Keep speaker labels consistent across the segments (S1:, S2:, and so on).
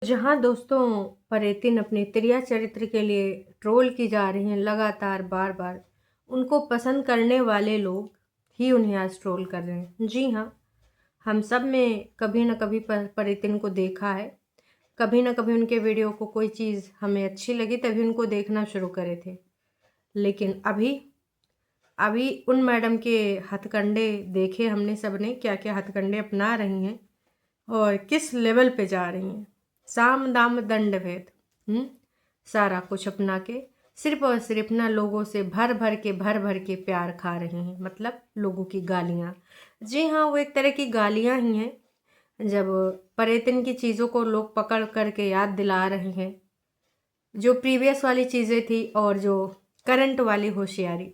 S1: जहाँ दोस्तों परेतिन अपने त्रिया चरित्र के लिए ट्रोल की जा रही हैं लगातार बार बार, उनको पसंद करने वाले लोग ही उन्हें आज ट्रोल कर रहे हैं। जी हाँ, हम सब में कभी न कभी परेतिन को देखा है। कभी न कभी उनके वीडियो को कोई चीज़ हमें अच्छी लगी तभी उनको देखना शुरू करे थे। लेकिन अभी अभी उन मैडम के हथकंडे देखे हमने सबने, क्या क्या हथकंडे अपना रही हैं और किस लेवल पे जा रही हैं। साम दाम दंड भेद, सारा कुछ अपना के सिर्फ और सिर्फ ना लोगों से भर भर के प्यार खा रही हैं, मतलब लोगों की गालियाँ। जी हाँ, वो एक तरह की गालियाँ ही हैं। जब परेतिन की चीज़ों को लोग पकड़ करके याद दिला रहे हैं, जो प्रीवियस वाली चीज़ें थी और जो करंट वाली होशियारी,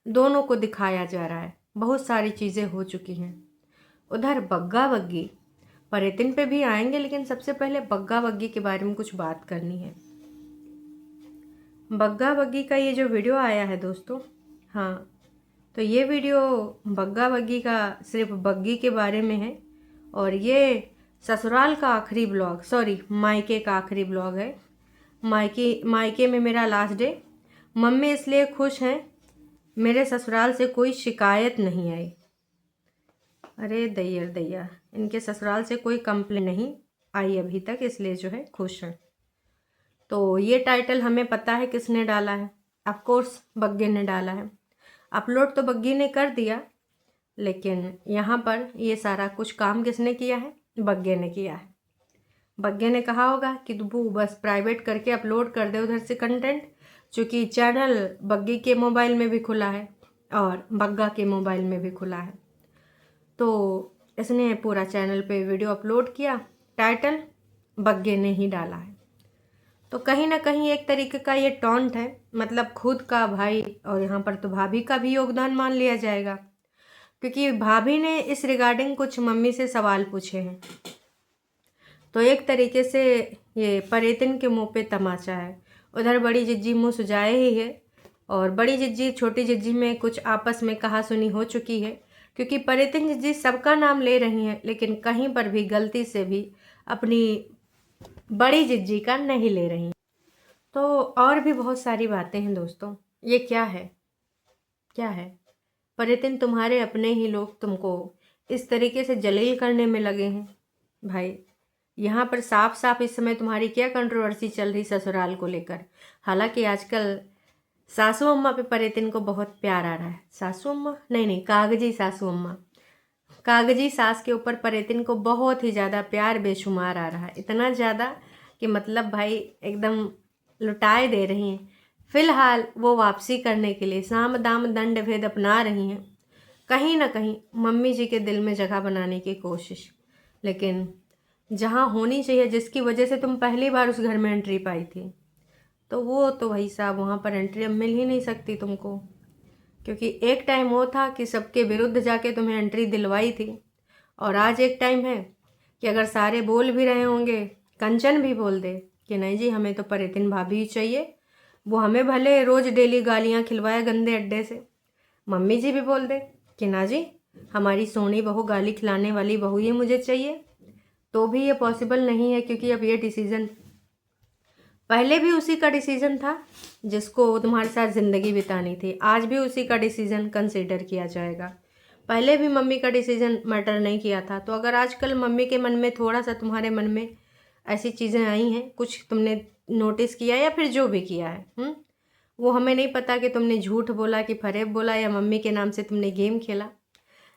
S1: दोनों को दिखाया जा रहा है। बहुत सारी चीज़ें हो चुकी हैं। उधर बग्गा बग्गी परेतिन पे भी आएंगे, लेकिन सबसे पहले बग्गा बग्गी के बारे में कुछ बात करनी है। बग्गा बग्गी का ये जो वीडियो आया है दोस्तों, हाँ, तो ये वीडियो बग्गा बग्गी का सिर्फ बग्गी के बारे में है और ये ससुराल का आखिरी ब्लॉग, सॉरी मायके का आखिरी ब्लॉग है। मायके में मेरा लास्ट डे। मम्मी इसलिए खुश हैं, मेरे ससुराल से कोई शिकायत नहीं आई। अरे दैयर दैया, इनके ससुराल से कोई कंप्लेन नहीं आई अभी तक, इसलिए जो है खुश हैं। तो ये टाइटल हमें पता है किसने डाला है। ऑफ कोर्स बग्गे ने डाला है। अपलोड तो बग्गी ने कर दिया, लेकिन यहाँ पर ये सारा कुछ काम किसने किया है? बग्गे ने किया है। बग्गे ने कहा होगा कि तू बस प्राइवेट करके अपलोड कर दे उधर से कंटेंट, क्योंकि चैनल बग्गी के मोबाइल में भी खुला है और बग्गा के मोबाइल में भी खुला है। तो इसने पूरा चैनल पे वीडियो अपलोड किया, टाइटल बग्गे ने ही डाला है। तो कहीं ना कहीं एक तरीके का ये टॉन्ट है, मतलब खुद का भाई और यहाँ पर तो भाभी का भी योगदान मान लिया जाएगा, क्योंकि भाभी ने इस रिगार्डिंग कुछ मम्मी से सवाल पूछे हैं। तो एक तरीके से ये परेतिन के मुंह पे तमाचा है। उधर बड़ी जिज्जी मुंह सुजाए ही है और बड़ी जिज्जी छोटी जिज्जी में कुछ आपस में कहा सुनी हो चुकी है, क्योंकि परेतिन जिज्जी सबका नाम ले रही हैं, लेकिन कहीं पर भी गलती से भी अपनी बड़ी जिज्जी का नहीं ले रही। तो और भी बहुत सारी बातें हैं दोस्तों। ये क्या है, क्या है? परेतिन तुम्हारे अपने ही लोग तुमको इस तरीके से जलील करने में लगे हैं। भाई, यहाँ पर साफ साफ इस समय तुम्हारी क्या कंट्रोवर्सी चल रही ससुराल को लेकर। हालांकि आजकल सासू अम्मा पे परेतिन को बहुत प्यार आ रहा है। सासू अम्मा नहीं, कागजी सासू अम्मा, कागजी सास के ऊपर परेतिन को बहुत ही ज़्यादा प्यार बेशुमार आ रहा है। इतना ज़्यादा कि मतलब भाई एकदम लुटाए दे रही हैं। फिलहाल वो वापसी करने के लिए साम दाम दंड भेद अपना रही हैं, कहीं ना कहीं मम्मी जी के दिल में जगह बनाने की कोशिश। लेकिन जहाँ होनी चाहिए, जिसकी वजह से तुम पहली बार उस घर में एंट्री पाई थी, तो वो तो भाई साहब वहाँ पर एंट्री अब मिल ही नहीं सकती तुमको, क्योंकि एक टाइम वो था कि सबके विरुद्ध जाके तुम्हें एंट्री दिलवाई थी, और आज एक टाइम है कि अगर सारे बोल भी रहे होंगे, कंचन भी बोल दे कि नहीं जी हमें तो परेतिन भाभी ही चाहिए, वो हमें भले रोज़ डेली गालियाँ खिलवाए गंदे अड्डे से, मम्मी जी भी बोल दे कि ना जी हमारी सोनी बहू गाली खिलाने वाली बहू ही मुझे चाहिए, तो भी ये पॉसिबल नहीं है। क्योंकि अब ये डिसीज़न पहले भी उसी का डिसीज़न था जिसको तुम्हारे साथ ज़िंदगी बितानी थी, आज भी उसी का डिसीज़न कंसीडर किया जाएगा। पहले भी मम्मी का डिसीज़न मैटर नहीं किया था, तो अगर आजकल मम्मी के मन में थोड़ा सा तुम्हारे मन में ऐसी चीज़ें आई हैं, कुछ तुमने नोटिस किया या फिर जो भी किया है, वो हमें नहीं पता कि तुमने झूठ बोला कि फरेब बोला या मम्मी के नाम से तुमने गेम खेला।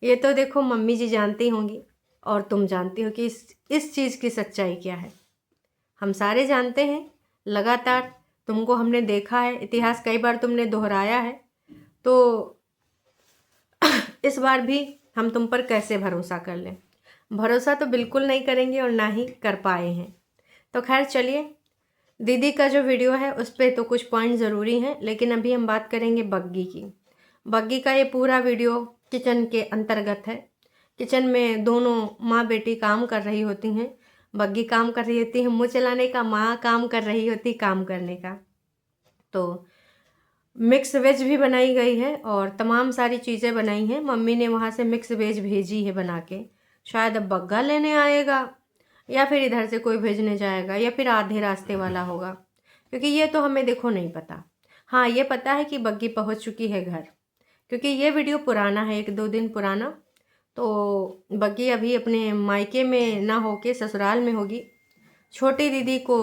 S1: ये तो देखो मम्मी जी जानती होंगी और तुम जानती हो कि इस चीज़ की सच्चाई क्या है। हम सारे जानते हैं, लगातार तुमको हमने देखा है, इतिहास कई बार तुमने दोहराया है, तो इस बार भी हम तुम पर कैसे भरोसा कर लें? भरोसा तो बिल्कुल नहीं करेंगे और ना ही कर पाए हैं। तो खैर चलिए, दीदी का जो वीडियो है उस पर तो कुछ पॉइंट ज़रूरी हैं, लेकिन अभी हम बात करेंगे बग्गी की। बग्गी का ये पूरा वीडियो किचन के अंतर्गत है। किचन में दोनों माँ बेटी काम कर रही होती हैं। बग्गी काम कर रही होती है मुँह चलाने का, माँ काम कर रही होती काम करने का। तो मिक्स वेज भी बनाई गई है और तमाम सारी चीज़ें बनाई हैं। मम्मी ने वहाँ से मिक्स वेज भेजी है बना के, शायद अब बग्गा लेने आएगा या फिर इधर से कोई भेजने जाएगा या फिर आधे रास्ते वाला होगा, क्योंकि ये तो हमें देखो नहीं पता। हाँ, ये पता है कि बग्गी पहुंच चुकी है घर, क्योंकि ये वीडियो पुराना है, 1-2 दिन पुराना। तो बग्गी अभी अपने मायके में ना होके ससुराल में होगी। छोटी दीदी को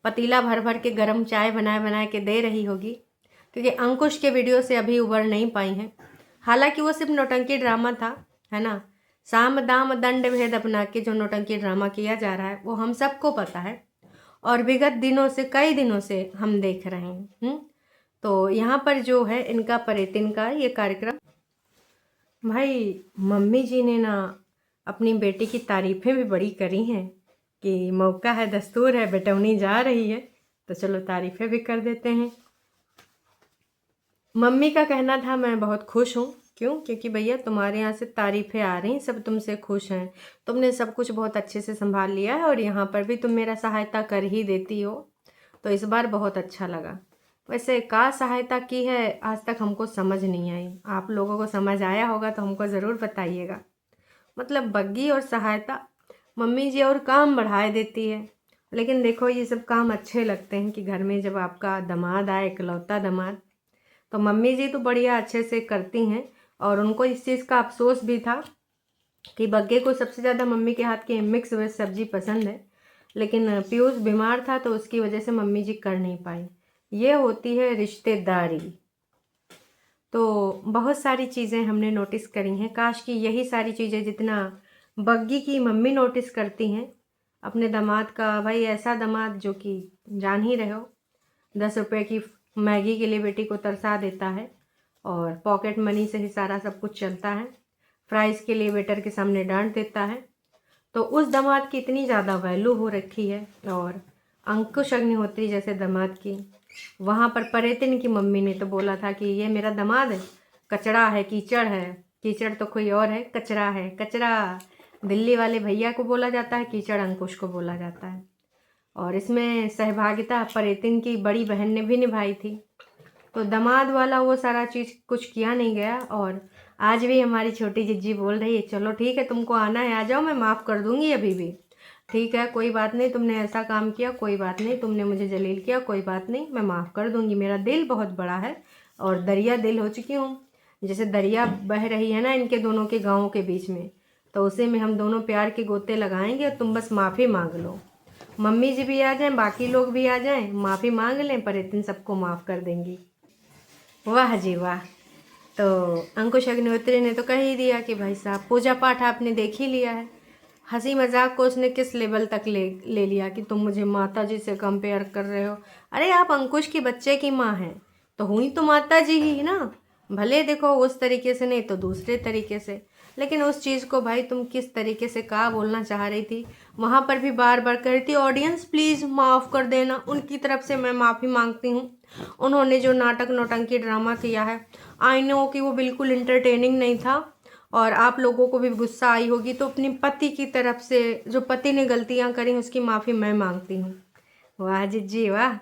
S1: पतीला भर भर के गरम चाय बनाए बनाए के दे रही होगी, क्योंकि अंकुश के वीडियो से अभी उबर नहीं पाई हैं। हालांकि वो सिर्फ नौटंकी ड्रामा था, है ना। साम दाम दंड भेद अपना के जो नौटंकी ड्रामा किया जा रहा है वो हम सबको पता है, और विगत दिनों से, कई दिनों से हम देख रहे हैं। तो यहाँ पर जो है इनका परेतिन का ये कार्यक्रम, भाई मम्मी जी ने ना अपनी बेटी की तारीफ़ें भी बड़ी करी हैं कि मौका है, दस्तूर है, बेटौनी जा रही है तो चलो तारीफ़ें भी कर देते हैं। मम्मी का कहना था मैं बहुत खुश हूँ। क्यों? क्योंकि भैया तुम्हारे यहाँ से तारीफ़ें आ रही, सब तुमसे खुश हैं, तुमने सब कुछ बहुत अच्छे से संभाल लिया है और यहाँ पर भी तुम मेरा सहायता कर ही देती हो, तो इस बार बहुत अच्छा लगा। वैसे का सहायता की है आज तक हमको समझ नहीं आई, आप लोगों को समझ आया होगा तो हमको ज़रूर बताइएगा। मतलब बग्गी और सहायता, मम्मी जी और काम बढ़ाए देती है, लेकिन देखो ये सब काम अच्छे लगते हैं कि घर में जब आपका दामाद आए, इकलौता दामाद, तो मम्मी जी तो बढ़िया अच्छे से करती हैं। और उनको इस चीज़ का अफसोस भी था कि बग्गे को सबसे ज़्यादा मम्मी के हाथ की मिक्स वेज सब्जी पसंद है, लेकिन पीयूष बीमार था तो उसकी वजह से मम्मी जी कर नहीं पाई। ये होती है रिश्तेदारी। तो बहुत सारी चीज़ें हमने नोटिस करी हैं, काश कि यही सारी चीज़ें जितना बग्गी की मम्मी नोटिस करती हैं अपने दामाद का। भाई ऐसा दामाद जो कि जान ही रहे हो, 10 रुपये की मैगी के लिए बेटी को तरसा देता है और पॉकेट मनी से ही सारा सब कुछ चलता है, फ्राइज़ के लिए वेटर के सामने डांट देता है। तो उस दामाद की इतनी ज़्यादा वैल्यू हो रखी है। और अंकुश अग्निहोत्री जैसे दामाद की, वहाँ पर परेतिन की मम्मी ने तो बोला था कि ये मेरा दामाद है, कचरा है, कीचड़ है। कीचड़ तो कोई और है, कचरा है, कचरा दिल्ली वाले भैया को बोला जाता है, कीचड़ अंकुश को बोला जाता है। और इसमें सहभागिता परेतिन की बड़ी बहन ने भी निभाई थी। तो दामाद वाला वो सारा चीज़ कुछ किया नहीं गया। और आज भी हमारी छोटी जिज्जी बोल रही है चलो ठीक है, तुमको आना है आ जाओ, मैं माफ़ कर दूंगी अभी भी, ठीक है कोई बात नहीं, तुमने ऐसा काम किया कोई बात नहीं, तुमने मुझे जलील किया कोई बात नहीं, मैं माफ़ कर दूंगी, मेरा दिल बहुत बड़ा है और दरिया दिल हो चुकी हूँ। जैसे दरिया बह रही है ना इनके दोनों के गाँवों के बीच में, तो उसे में हम दोनों प्यार के गोते लगाएंगे और तुम बस माफ़ी मांग लो। मम्मी जी भी आ जाएं, बाकी लोग भी आ जाएं, माफ़ी मांग लें, पर इतने सबको माफ़ कर देंगी। वाह जी वाह। तो अंकुश अग्निहोत्री ने तो कह ही दिया कि भाई साहब पूजा पाठ आपने देख ही लिया है। हंसी मजाक को उसने किस लेवल तक ले लिया कि तुम मुझे माता जी से कंपेयर कर रहे हो। अरे आप अंकुश की बच्चे की माँ हैं तो हुई तो माता जी ही ना, भले देखो उस तरीके से नहीं तो दूसरे तरीके से, लेकिन उस चीज़ को भाई तुम किस तरीके से क्या बोलना चाह रही थी, वहाँ पर भी बार बार कह रही थी ऑडियंस प्लीज़ माफ़ कर देना, उनकी तरफ से मैं माफ़ी मांगती हूँ। उन्होंने जो नाटक नौटंकी ड्रामा किया है, आई नो कि वो बिल्कुल इंटरटेनिंग नहीं था और आप लोगों को भी गुस्सा आई होगी, तो अपने पति की तरफ से जो पति ने गलतियाँ करी उसकी माफ़ी मैं मांगती हूँ। वाह जिज्जी वाह,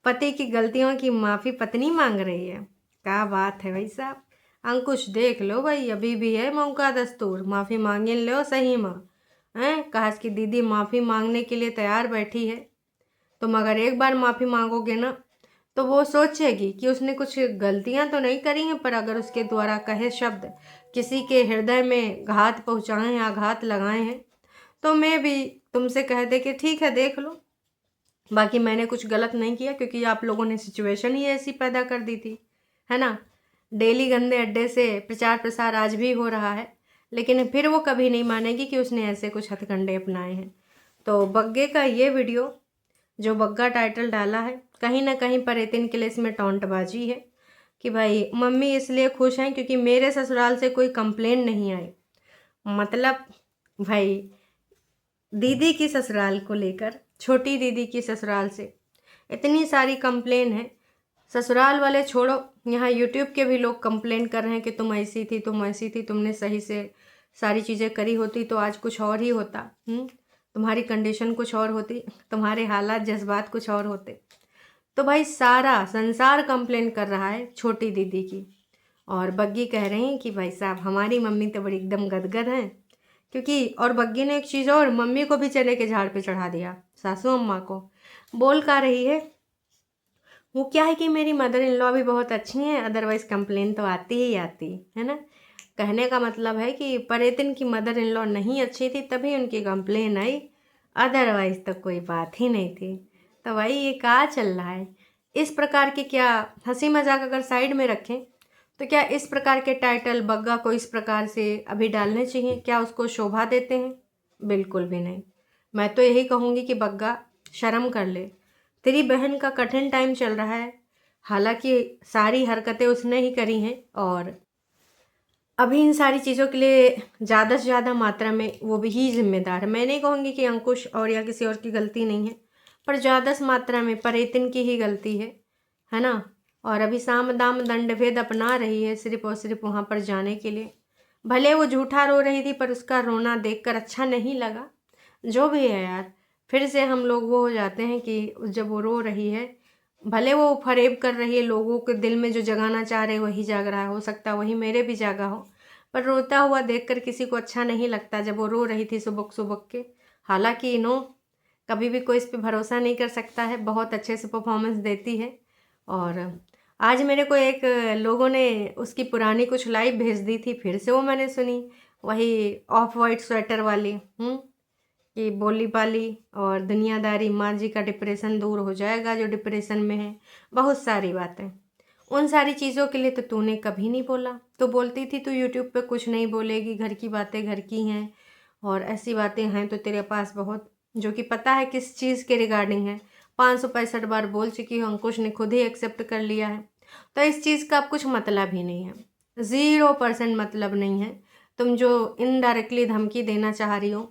S1: पति की गलतियों की माफ़ी पत्नी मांग रही है, क्या बात है भाई साहब। अंकुश देख लो भाई, अभी भी है मौका, दस्तूर, माफ़ी मांगे लो सही माँ हैं। काश की दीदी माफ़ी मांगने के लिए तैयार बैठी है, तुम अगर एक बार माफ़ी मांगोगे ना तो वो सोचेगी कि उसने कुछ गलतियां तो नहीं करी हैं, पर अगर उसके द्वारा कहे शब्द किसी के हृदय में घात पहुंचाए हैं, आघात लगाए हैं, तो मैं भी तुमसे कह दे कि ठीक है देख लो, बाकी मैंने कुछ गलत नहीं किया, क्योंकि आप लोगों ने सिचुएशन ही ऐसी पैदा कर दी थी, है ना। डेली गंदे अड्डे से प्रचार प्रसार आज भी हो रहा है, लेकिन फिर वो कभी नहीं मानेगी कि उसने ऐसे कुछ हथकंडे अपनाए हैं। तो बग्गे का ये वीडियो जो बग्गा टाइटल डाला है, कहीं ना कहीं परेतिन के लिए इसमें टॉन्टबाजी है कि भाई मम्मी इसलिए खुश हैं क्योंकि मेरे ससुराल से कोई कंप्लेन नहीं आई। मतलब भाई दीदी की ससुराल को लेकर, छोटी दीदी की ससुराल से इतनी सारी कंप्लेन है, ससुराल वाले छोड़ो, यहाँ यूट्यूब के भी लोग कंप्लेन कर रहे हैं कि तुम ऐसी थी, तुम ऐसी थी, तुमने सही से सारी चीज़ें करी होती तो आज कुछ और ही होता, तुम्हारी कंडीशन कुछ और होती, तुम्हारे हालात जज्बात कुछ और होते। तो भाई सारा संसार कंप्लेन कर रहा है छोटी दीदी की, और बग्गी कह रही हैं कि भाई साहब हमारी मम्मी तो बड़ी एकदम गदगद हैं क्योंकि और बग्गी ने एक चीज़ और, मम्मी को भी चने के झाड़ पे चढ़ा दिया, सासू अम्मा को। बोल का रही है वो, क्या है कि मेरी मदर इन लॉ भी बहुत अच्छी हैं, अदरवाइज़ कंप्लेन तो आती ही आती है ना। कहने का मतलब है कि परितिन की मदर इन लॉ नहीं अच्छी थी तभी उनकी कंप्लेन आई, अदरवाइज़ तो कोई बात ही नहीं थी। तो भाई ये क्या चल रहा है? इस प्रकार के, क्या हंसी मजाक अगर साइड में रखें तो क्या इस प्रकार के टाइटल बग्गा को इस प्रकार से अभी डालने चाहिए? क्या उसको शोभा देते हैं? बिल्कुल भी नहीं। मैं तो यही कहूँगी कि बग्गा शर्म कर ले। तेरी बहन का कठिन टाइम चल रहा है, हालांकि सारी हरकतें उसने ही करी हैं और अभी इन सारी चीज़ों के लिए ज़्यादा से ज़्यादा मात्रा में वो भी ही जिम्मेदार है। मैं नहीं कहूँगी कि अंकुश और या किसी और की गलती नहीं है, पर ज़्यादा से मात्रा में परितिन की ही गलती है ना। और अभी साम दाम दंड भेद अपना रही है सिर्फ और सिर्फ वहाँ पर जाने के लिए। भले वो झूठा रो रही थी पर उसका रोना देखकर अच्छा नहीं लगा। जो भी है यार, फिर से हम लोग वो हो जाते हैं कि जब वो रो रही है, भले वो फरेब कर रही है, लोगों के दिल में जो जगाना चाह रहे वही जाग रहा है, हो सकता है वही मेरे भी जागा हो, पर रोता हुआ देखकर किसी को अच्छा नहीं लगता जब वो रो रही थी सुबह सुबह के। हालांकि कभी भी कोई इस पर भरोसा नहीं कर सकता है, बहुत अच्छे से परफॉर्मेंस देती है। और आज मेरे को एक लोगों ने उसकी पुरानी कुछ लाइव भेज दी थी, फिर से वो मैंने सुनी, वही ऑफ वाइट स्वेटर वाली कि बोली बाली और दुनियादारी, माँ जी का डिप्रेशन दूर हो जाएगा जो डिप्रेशन में है, बहुत सारी बातें। उन सारी चीज़ों के लिए तो तूने कभी नहीं बोला। तो बोलती थी तू यूट्यूब पे कुछ नहीं बोलेगी, घर की बातें घर की हैं, और ऐसी बातें हैं तो तेरे पास बहुत, जो कि पता है किस चीज़ के रिगार्डिंग है। 565 बार बोल चुकी हूँ, अंकुश ने खुद ही एक्सेप्ट कर लिया है। तो इस चीज़ का अब कुछ मतलब ही नहीं है, 0% मतलब नहीं है। तुम जो इनडायरेक्टली धमकी देना चाह रही हो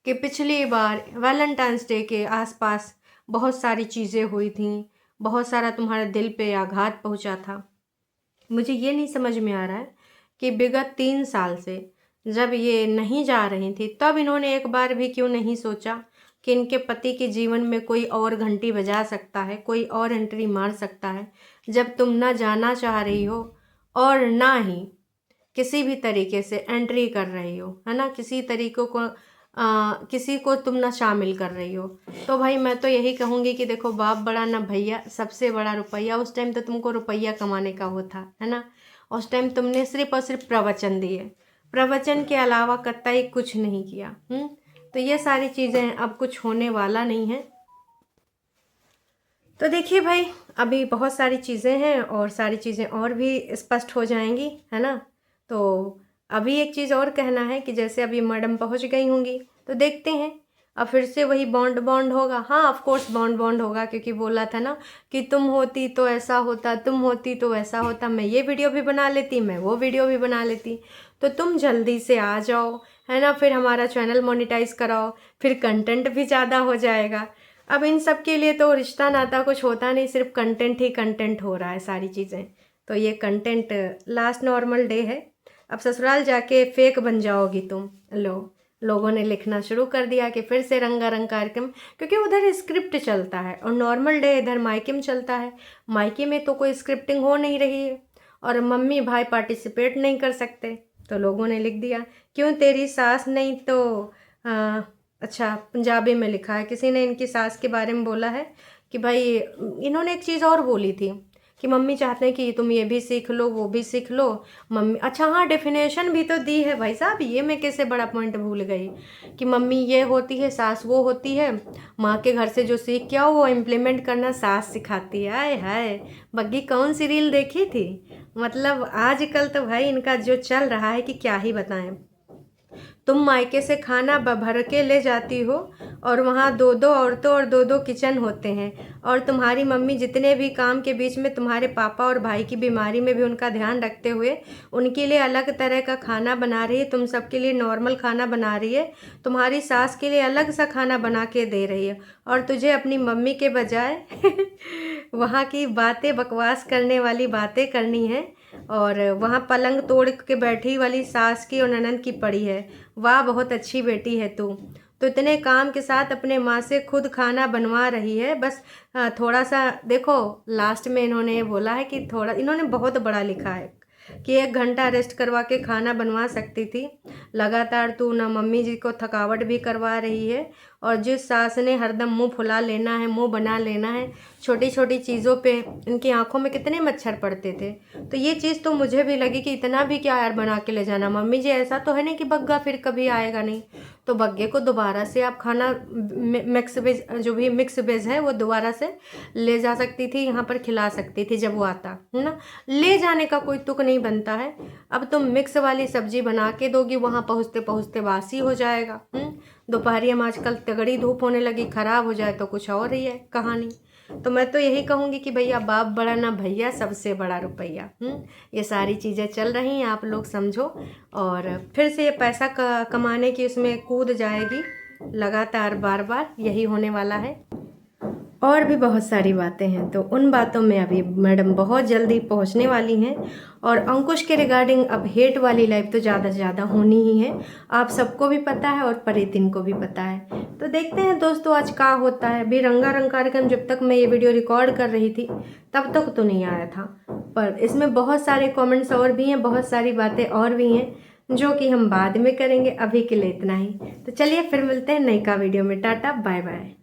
S1: कि पिछली बार वैलेंटाइंस डे के आसपास बहुत सारी चीज़ें हुई थी, बहुत सारा तुम्हारे दिल पे आघात पहुंचा था। मुझे ये नहीं समझ में आ रहा है कि विगत 3 साल से जब ये नहीं जा रही थी तब इन्होंने एक बार भी क्यों नहीं सोचा कि इनके पति के जीवन में कोई और घंटी बजा सकता है, कोई और एंट्री मार सकता है, जब तुम ना जाना चाह रही हो और ना ही किसी भी तरीके से एंट्री कर रही हो, है ना, किसी तरीकों को किसी को तुम ना शामिल कर रही हो। तो भाई मैं तो यही कहूँगी कि देखो, बाप बड़ा ना भैया, सबसे बड़ा रुपया। उस टाइम तो तुमको रुपया कमाने का वो था, है ना। उस टाइम तुमने सिर्फ और सिर्फ प्रवचन दिए, प्रवचन के अलावा कतई कुछ नहीं किया। तो ये सारी चीज़ें अब कुछ होने वाला नहीं है। तो देखिए भाई, अभी बहुत सारी चीज़ें हैं और सारी चीज़ें और भी स्पष्ट हो जाएंगी, है ना। तो अभी एक चीज़ और कहना है कि जैसे अभी मैडम पहुंच गई होंगी तो देखते हैं अब फिर से वही बॉन्ड बॉन्ड होगा। हाँ, ऑफ कोर्स बॉन्ड बॉन्ड होगा, क्योंकि बोला था ना कि तुम होती तो ऐसा होता, तुम होती तो वैसा होता, मैं ये वीडियो भी बना लेती, मैं वो वीडियो भी बना लेती। तो तुम जल्दी से आ जाओ, है ना, फिर हमारा चैनल मोनेटाइज कराओ, फिर कंटेंट भी ज़्यादा हो जाएगा। अब इन सब के लिए तो रिश्ता नाता कुछ होता नहीं, सिर्फ कंटेंट ही कंटेंट हो रहा है सारी चीज़ें। तो ये कंटेंट लास्ट नॉर्मल डे है, अब ससुराल जाके फेक बन जाओगी तुम। लोगों ने लिखना शुरू कर दिया कि फिर से रंगारंग कार्यक्रम, क्योंकि उधर स्क्रिप्ट चलता है और नॉर्मल डे इधर मायके में चलता है। मायके में तो कोई स्क्रिप्टिंग हो नहीं रही है और मम्मी भाई पार्टिसिपेट नहीं कर सकते। तो लोगों ने लिख दिया, क्यों तेरी सास नहीं तो अच्छा, पंजाबी में लिखा है, किसी ने इनकी सास के बारे में बोला है कि भाई, इन्होंने एक चीज़ और बोली थी कि मम्मी चाहते हैं कि तुम ये भी सीख लो वो भी सीख लो। मम्मी, अच्छा हाँ, डेफिनेशन भी तो दी है भाई साहब, ये मैं कैसे बड़ा पॉइंट भूल गई कि मम्मी ये होती है, सास वो होती है, माँ के घर से जो सीख के आओ वो इम्प्लीमेंट करना सास सिखाती है। आय हाय, बग्गी कौन सी रील देखी थी? मतलब आजकल तो भाई इनका जो चल रहा है कि क्या ही बताएं। तुम मायके से खाना भर के ले जाती हो और वहाँ 2-2 औरतों और 2-2 किचन होते हैं, और तुम्हारी मम्मी जितने भी काम के बीच में तुम्हारे पापा और भाई की बीमारी में भी उनका ध्यान रखते हुए उनके लिए अलग तरह का खाना बना रही है, तुम सबके लिए नॉर्मल खाना बना रही है, तुम्हारी सास के लिए अलग सा खाना बना के दे रही है, और तुझे अपनी मम्मी के बजाय वहाँ की बातें, बकवास करने वाली बातें करनी है, और वहाँ पलंग तोड़ के बैठी वाली सास की और ननद की पड़ी है। वाह, बहुत अच्छी बेटी है तू, तो इतने काम के साथ अपने माँ से खुद खाना बनवा रही है। बस थोड़ा सा देखो, लास्ट में इन्होंने बोला है कि थोड़ा, इन्होंने बहुत बड़ा लिखा है कि 1 घंटा रेस्ट करवा के खाना बनवा सकती थी। लगातार तू ना मम्मी जी को थकावट भी करवा रही है, और जिस सास ने हरदम मुंह फुला लेना है, मुंह बना लेना है, छोटी छोटी चीज़ों पे इनकी आंखों में कितने मच्छर पड़ते थे। तो ये चीज़ तो मुझे भी लगी कि इतना भी क्या यार बना के ले जाना। मम्मी जी ऐसा तो है नहीं कि बग्गा फिर कभी आएगा नहीं, तो बग्गे को दोबारा से आप खाना मिक्स वेज, जो भी मिक्स वेज है वो दोबारा से ले जा सकती थी, यहाँ पर खिला सकती थी जब वो आता है ना। ले जाने का कोई तुक नहीं बनता है। अब तुम मिक्स वाली सब्जी बना के दोगी, वहाँ पहुँचते पहुँचते बासी हो जाएगा। दोपहरी में आजकल तगड़ी धूप होने लगी, ख़राब हो जाए तो कुछ और ही है कहानी। तो मैं तो यही कहूँगी कि भैया बाप बड़ा ना भैया, सबसे बड़ा रुपया। ये सारी चीज़ें चल रही हैं, आप लोग समझो। और फिर से ये पैसा कमाने की उसमें कूद जाएगी लगातार, बार बार यही होने वाला है। और भी बहुत सारी बातें हैं, तो उन बातों में अभी मैडम बहुत जल्दी पहुंचने वाली हैं। और अंकुश के रिगार्डिंग अब हेट वाली लाइफ तो ज़्यादा से ज़्यादा होनी ही है, आप सबको भी पता है और परितिन को भी पता है। तो देखते हैं दोस्तों आज क्या होता है। अभी रंगारंग कार्यक्रम जब तक मैं ये वीडियो रिकॉर्ड कर रही थी तब तक तो नहीं आया था, पर इसमें बहुत सारे कॉमेंट्स और भी हैं, बहुत सारी बातें और भी हैं जो कि हम बाद में करेंगे। अभी के लिए इतना ही। तो चलिए फिर मिलते हैं नई का वीडियो में। Tata bye bye.